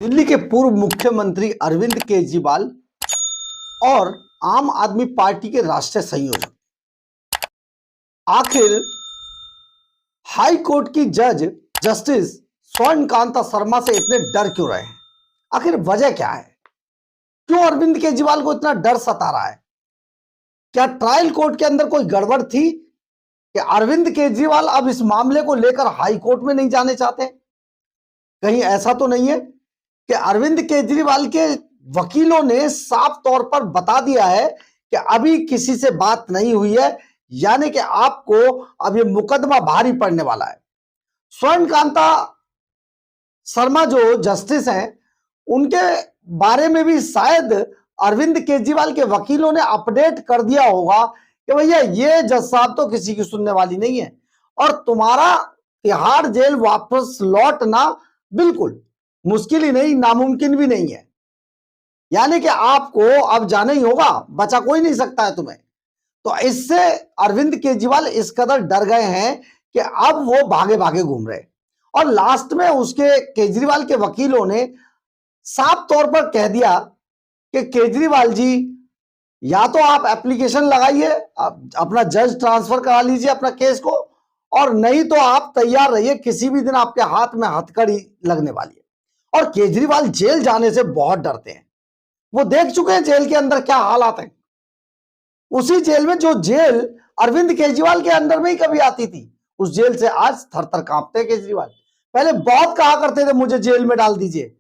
दिल्ली के पूर्व मुख्यमंत्री अरविंद केजरीवाल और आम आदमी पार्टी के राष्ट्रीय संयोजक आखिर हाई कोर्ट की जज जस्टिस स्वर्णकांता शर्मा से इतने डर क्यों रहे हैं? आखिर वजह क्या है? क्यों अरविंद केजरीवाल को इतना डर सता रहा है? क्या ट्रायल कोर्ट के अंदर कोई गड़बड़ थी कि अरविंद केजरीवाल अब इस मामले को लेकर हाई कोर्ट में नहीं जाने चाहते? कहीं ऐसा तो नहीं है कि अरविंद केजरीवाल के वकीलों ने साफ तौर पर बता दिया है कि अभी किसी से बात नहीं हुई है, यानी कि आपको अब ये मुकदमा भारी पड़ने वाला है। स्वर्णकांता शर्मा जो जस्टिस हैं, उनके बारे में भी शायद अरविंद केजरीवाल के वकीलों ने अपडेट कर दिया होगा कि भैया ये जज साहब तो किसी की सुनने वाली नहीं है और तुम्हारा तिहाड़ जेल वापस लौटना बिल्कुल मुश्किल ही नहीं, नामुमकिन भी नहीं है। यानी कि आपको अब जाना ही होगा, बचा कोई नहीं सकता है तुम्हें। तो इससे अरविंद केजरीवाल इस कदर डर गए हैं कि अब वो भागे भागे घूम रहे। और लास्ट में उसके केजरीवाल के वकीलों ने साफ तौर पर कह दिया कि केजरीवाल जी, या तो आप एप्लीकेशन लगाइए, अपना जज ट्रांसफर करा लीजिए अपना केस को, और नहीं तो आप तैयार रहिए, किसी भी दिन आपके हाथ में हथकड़ी लगने वाली है। और केजरीवाल जेल जाने से बहुत डरते हैं। वो देख चुके हैं जेल के अंदर क्या हालात हैं। उसी जेल में जो जेल अरविंद केजरीवाल के अंदर में ही कभी आती थी, उस जेल से आज थर थर कांपते हैं केजरीवाल। पहले बहुत कहा करते थे मुझे जेल में डाल दीजिए,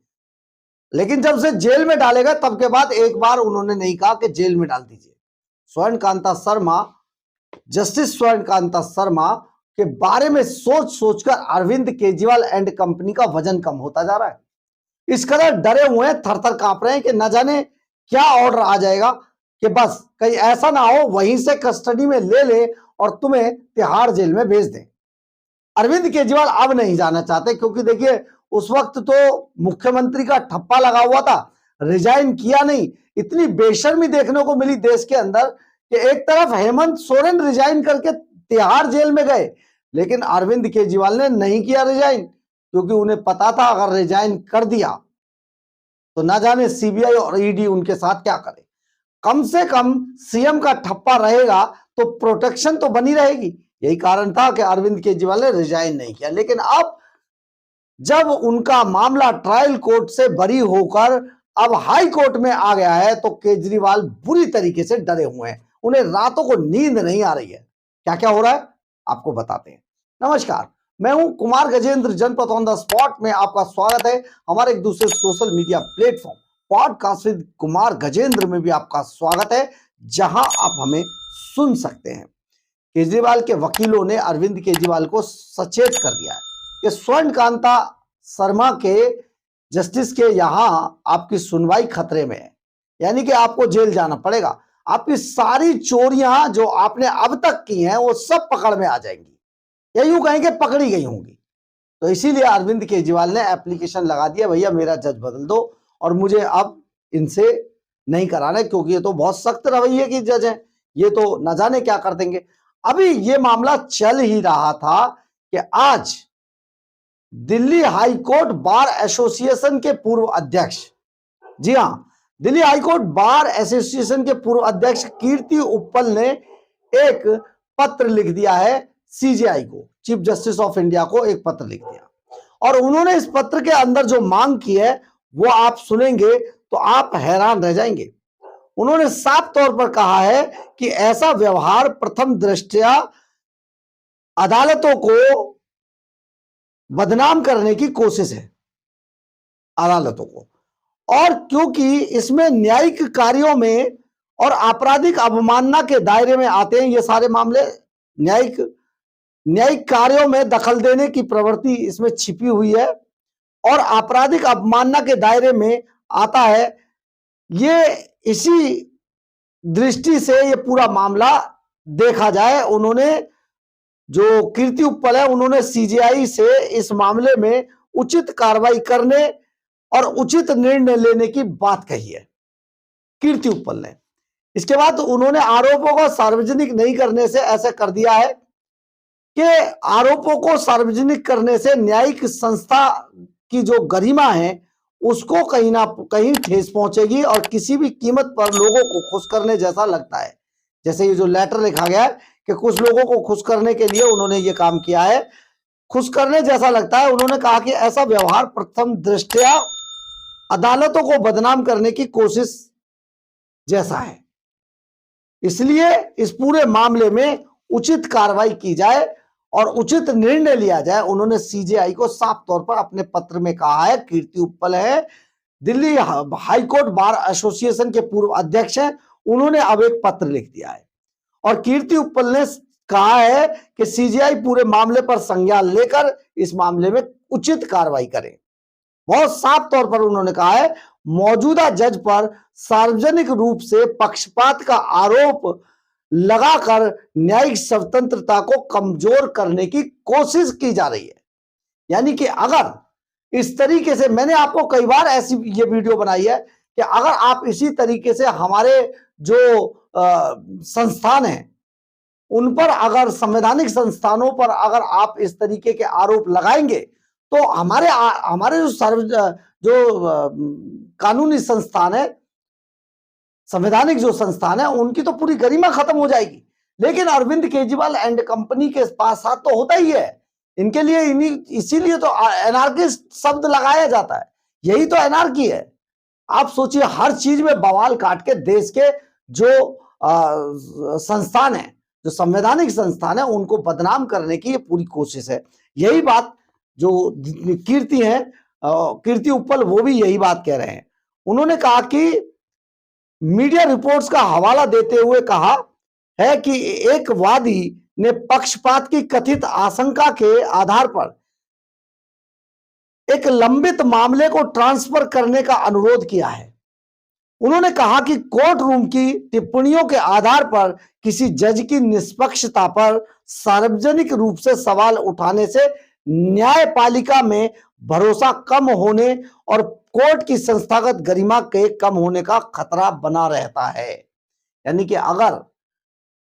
लेकिन जब से जेल में डालेगा तब के बाद एक बार उन्होंने नहीं कहा कि जेल में डाल दीजिए। स्वर्णकांता शर्मा, जस्टिस स्वर्णकांता शर्मा के बारे में सोच सोचकर अरविंद केजरीवाल एंड कंपनी का वजन कम होता जा रहा है। इस कदर डरे हुए हैं, थर थर कांप रहे हैं कि न जाने क्या ऑर्डर आ जाएगा कि बस कहीं ऐसा ना हो वहीं से कस्टडी में ले ले और तुम्हें तिहाड़ जेल में भेज दें। अरविंद केजरीवाल अब नहीं जाना चाहते, क्योंकि देखिए उस वक्त तो मुख्यमंत्री का ठप्पा लगा हुआ था, रिजाइन किया नहीं। इतनी बेशर्मी देखने को मिली देश के अंदर कि एक तरफ हेमंत सोरेन रिजाइन करके तिहाड़ जेल में गए, लेकिन अरविंद केजरीवाल ने नहीं किया रिजाइन, क्योंकि उन्हें पता था अगर रिजाइन कर दिया तो ना जाने सीबीआई और ईडी उनके साथ क्या करे। कम से कम सीएम का ठप्पा रहेगा तो प्रोटेक्शन तो बनी रहेगी। यही कारण था कि अरविंद केजरीवाल ने रिजाइन नहीं किया। लेकिन अब जब उनका मामला ट्रायल कोर्ट से बरी होकर अब हाई कोर्ट में आ गया है, तो केजरीवाल बुरी तरीके से डरे हुए हैं। उन्हें रातों को नींद नहीं आ रही है। क्या क्या हो रहा है आपको बताते हैं। नमस्कार, मैं हूं कुमार गजेंद्र, जनपद ऑन द स्पॉट में आपका स्वागत है। हमारे एक दूसरे social media platform podcast with Kumar Gajendra में भी आपका स्वागत है, जहां आप हमें सुन सकते हैं। केजरीवाल के वकीलों ने अरविंद केजरीवाल को सचेत कर दिया है कि स्वर्णकांता शर्मा के जस्टिस के यहां आपकी सुनवाई खतरे में है, यानी कि आपको जेल जाना पड़ेगा। आपकी सारी चोरियां जो आपने अब तक की हैं वो सब पकड़ में आ जाएंगी, या यूं कहेंगे पकड़ी गई होंगी। तो इसीलिए अरविंद केजरीवाल ने एप्लीकेशन लगा दिया, भैया मेरा जज बदल दो और मुझे अब इनसे नहीं कराना है, क्योंकि ये तो बहुत सख्त रवैये की जज है, ये तो न जाने क्या कर देंगे। अभी ये मामला चल ही रहा था कि आज Delhi high court bar association के पूर्व अध्यक्ष, जी हां, Delhi high court bar association के पूर्व अध्यक्ष कीर्ति उप्पल ने एक पत्र लिख दिया है सीजेआई को, चीफ जस्टिस ऑफ इंडिया को एक पत्र लिख दिया। और उन्होंने इस पत्र के अंदर जो मांग की है वो आप सुनेंगे तो आप हैरान रह जाएंगे। उन्होंने साफ तौर पर कहा है कि ऐसा व्यवहार प्रथम दृष्टया अदालतों को बदनाम करने की कोशिश है, अदालतों को। और क्योंकि इसमें न्यायिक कार्यों में और आपराधिक अवमानना के दायरे में आते हैं ये सारे मामले, न्यायिक कार्यों में दखल देने की प्रवृत्ति इसमें छिपी हुई है और आपराधिक अवमानना के दायरे में आता है। ये इसी दृष्टि से ये पूरा मामला देखा जाए। उन्होंने, जो कीर्ति उप्पल है, उन्होंने सीजेआई से इस मामले में उचित कार्रवाई करने और उचित निर्णय लेने की बात कही है, कीर्ति उप्पल ने। इसके बाद उन्होंने आरोपों को सार्वजनिक नहीं करने से ऐसा कर दिया है कि आरोपों को सार्वजनिक करने से न्यायिक संस्था की जो गरिमा है उसको कहीं ना कहीं ठेस पहुंचेगी और किसी भी कीमत पर लोगों को खुश करने जैसा लगता है। जैसे ये जो लेटर लिखा गया है कि कुछ लोगों को खुश करने के लिए उन्होंने ये काम किया है, खुश करने जैसा लगता है। उन्होंने कहा कि ऐसा व्यवहार प्रथम दृष्टया अदालतों को बदनाम करने की कोशिश जैसा है, इसलिए इस पूरे मामले में उचित कार्रवाई की जाए और उचित निर्णय लिया जाए। उन्होंने सीजेआई को साफ तौर पर अपने पत्र में कहा है। कीर्ति उपल है, दिल्ली हाईकोर्ट बार एसोसिएशन के पूर्व अध्यक्ष हैं, उन्होंने अब एक पत्र लिख दिया है और कीर्ति उपल ने कहा है कि सीजेआई पूरे मामले पर संज्ञान लेकर इस मामले में उचित कार्रवाई करे। बहुत साफ तौर पर उन्होंने कहा है, मौजूदा जज पर सार्वजनिक रूप से पक्षपात का आरोप लगाकर न्यायिक स्वतंत्रता को कमजोर करने की कोशिश की जा रही है। यानी कि अगर इस तरीके से, मैंने आपको कई बार ऐसी ये वीडियो बनाई है कि अगर आप इसी तरीके से हमारे जो संस्थान हैं उन पर, अगर संवैधानिक संस्थानों पर अगर आप इस तरीके के आरोप लगाएंगे तो हमारे जो कानूनी संस्थान है, संवैधानिक जो संस्थान है, उनकी तो पूरी गरिमा खत्म हो जाएगी। लेकिन अरविंद केजरीवाल एंड कंपनी के पास साथ तो होता ही है इनके लिए, इसीलिए तो एनार्किस्ट शब्द लगाया जाता है। यही तो एनार्की है। आप सोचिए, हर चीज में बवाल काट के देश के जो संस्थान है, जो संवैधानिक संस्थान है, उनको बदनाम करने की ये पूरी कोशिश है। यही बात जो कीर्ति है, कीर्ति उपल, वो भी यही बात कह रहे हैं। उन्होंने कहा कि मीडिया रिपोर्ट्स का हवाला देते हुए कहा है कि एक वादी ने पक्षपात की कथित आशंका के आधार पर एक लंबित मामले को ट्रांसफर करने का अनुरोध किया है। उन्होंने कहा कि कोर्ट रूम की टिप्पणियों के आधार पर किसी जज की निष्पक्षता पर सार्वजनिक रूप से सवाल उठाने से न्यायपालिका में भरोसा कम होने और कोर्ट की संस्थागत गरिमा के कम होने का खतरा बना रहता है। यानी कि अगर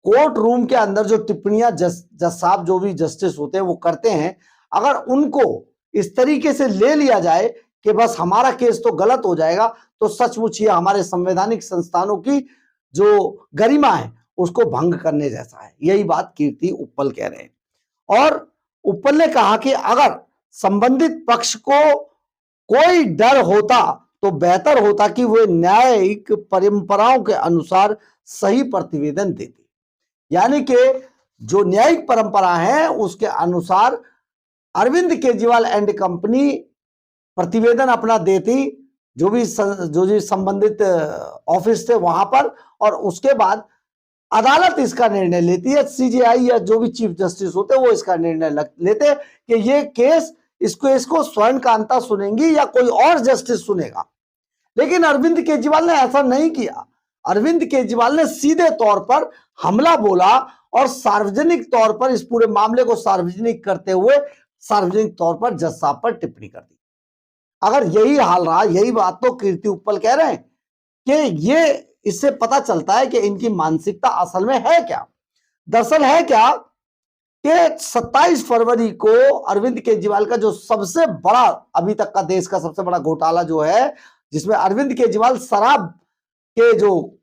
कोर्ट रूम के अंदर जो टिप्पणियां जज साहब, जो भी जस्टिस होते हैं, वो करते हैं, अगर उनको इस तरीके से ले लिया जाए कि बस हमारा केस तो गलत हो जाएगा, तो सचमुच ये हमारे संवैधानिक संस्थानों की जो गरिमा है उसको भंग करने जैसा है। यही बात कीर्ति उपल कह रहे हैं। और उपल ने कहा कि अगर संबंधित पक्ष को कोई डर होता तो बेहतर होता कि वे न्यायिक परंपराओं के अनुसार सही प्रतिवेदन देते। यानी कि जो न्यायिक परंपरा है उसके अनुसार अरविंद केजरीवाल एंड कंपनी प्रतिवेदन अपना देती, जो भी संबंधित ऑफिस थे वहां पर, और उसके बाद अदालत इसका निर्णय लेती है। सीजेआई या जो भी चीफ जस्टिस होते वो इसका निर्णय लेते कि ये केस, इसको स्वर्णकांता सुनेंगी या कोई और जस्टिस सुनेगा। लेकिन अरविंद केजरीवाल ने ऐसा नहीं किया। अरविंद केजरीवाल ने सीधे तौर पर हमला बोला और सार्वजनिक तौर पर इस पूरे मामले को सार्वजनिक करते हुए सार्वजनिक तौर पर जज साहब पर टिप्पणी कर दी। अगर यही हाल रहा, यही बात तो कीर्ति उपल कह रहे हैं कि ये, इससे पता चलता है कि इनकी मानसिकता असल में है क्या। दरअसल है क्या कि 27 फरवरी को अरविंद केजरीवाल का जो सबसे बड़ा, अभी तक का देश का सबसे बड़ा घोटाला जो है, जिसमें अरविंद केजरीवाल शराब के जो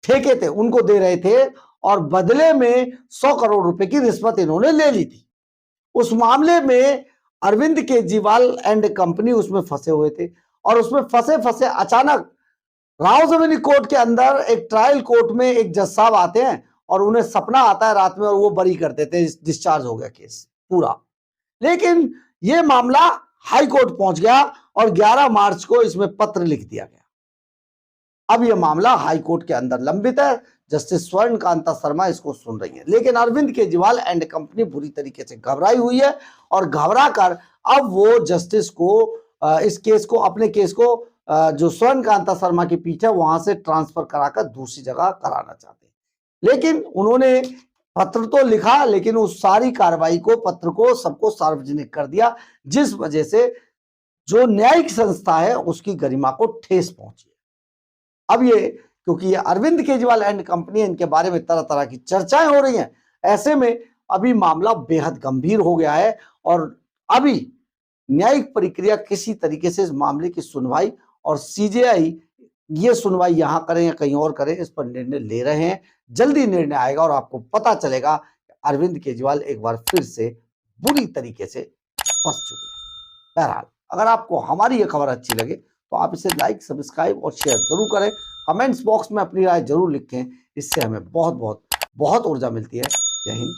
ठेके थे उनको दे रहे थे और बदले में 100 करोड़ रुपए की रिश्वत इन्होंने ले ली थी। उस मामले में अरविंद केजरीवाल एंड कंपनी उसमें फंसे हुए थे और उसमें फंसे फंसे अचानक रावजमीनी कोर्ट के अंदर एक ट्रायल कोर्ट में एक जज साहब आते हैं और उन्हें सपना आता है रात में और वो बरी कर देते हैं, डिस्चार्ज हो गया केस पूरा। लेकिन ये मामला हाई कोर्ट पहुंच गया और 11 मार्च को इसमें पत्र लिख दिया गया। अब यह मामला हाई कोर्ट के अंदर लंबित है। जस्टिस स्वर्णकांता शर्मा इसको सुन रही है। लेकिन अरविंद केजरीवाल एंड कंपनी बुरी तरीके से घबराई हुई है और घबरा कर अब वो जस्टिस को इस केस को, अपने केस को जो स्वर्णकांता शर्मा के पीछे वहां से ट्रांसफर कराकर दूसरी जगह कराना चाहते हैं। लेकिन उन्होंने पत्र तो लिखा, लेकिन उस सारी कार्रवाई को, पत्र को, सबको सार्वजनिक कर दिया, जिस वजह से जो न्यायिक संस्था है उसकी गरिमा को ठेस पहुंची। अब ये, क्योंकि ये अरविंद केजरीवाल एंड कंपनी, इनके बारे में तरह तरह की चर्चाएं हो रही हैं, ऐसे में अभी मामला बेहद गंभीर हो गया है और अभी न्यायिक प्रक्रिया किसी तरीके से इस मामले की सुनवाई और सीजेआई ये सुनवाई यहां करें या कहीं और करें, इस पर निर्णय ले रहे हैं। जल्दी निर्णय आएगा और आपको पता चलेगा कि अरविंद केजरीवाल एक बार फिर से बुरी तरीके से फंस चुके हैं। बहरहाल, अगर आपको हमारी ये खबर अच्छी लगे तो आप इसे लाइक, सब्सक्राइब और शेयर जरूर करें। कमेंट्स बॉक्स में अपनी राय जरूर लिखें, इससे हमें बहुत बहुत बहुत ऊर्जा मिलती है। जय हिंद।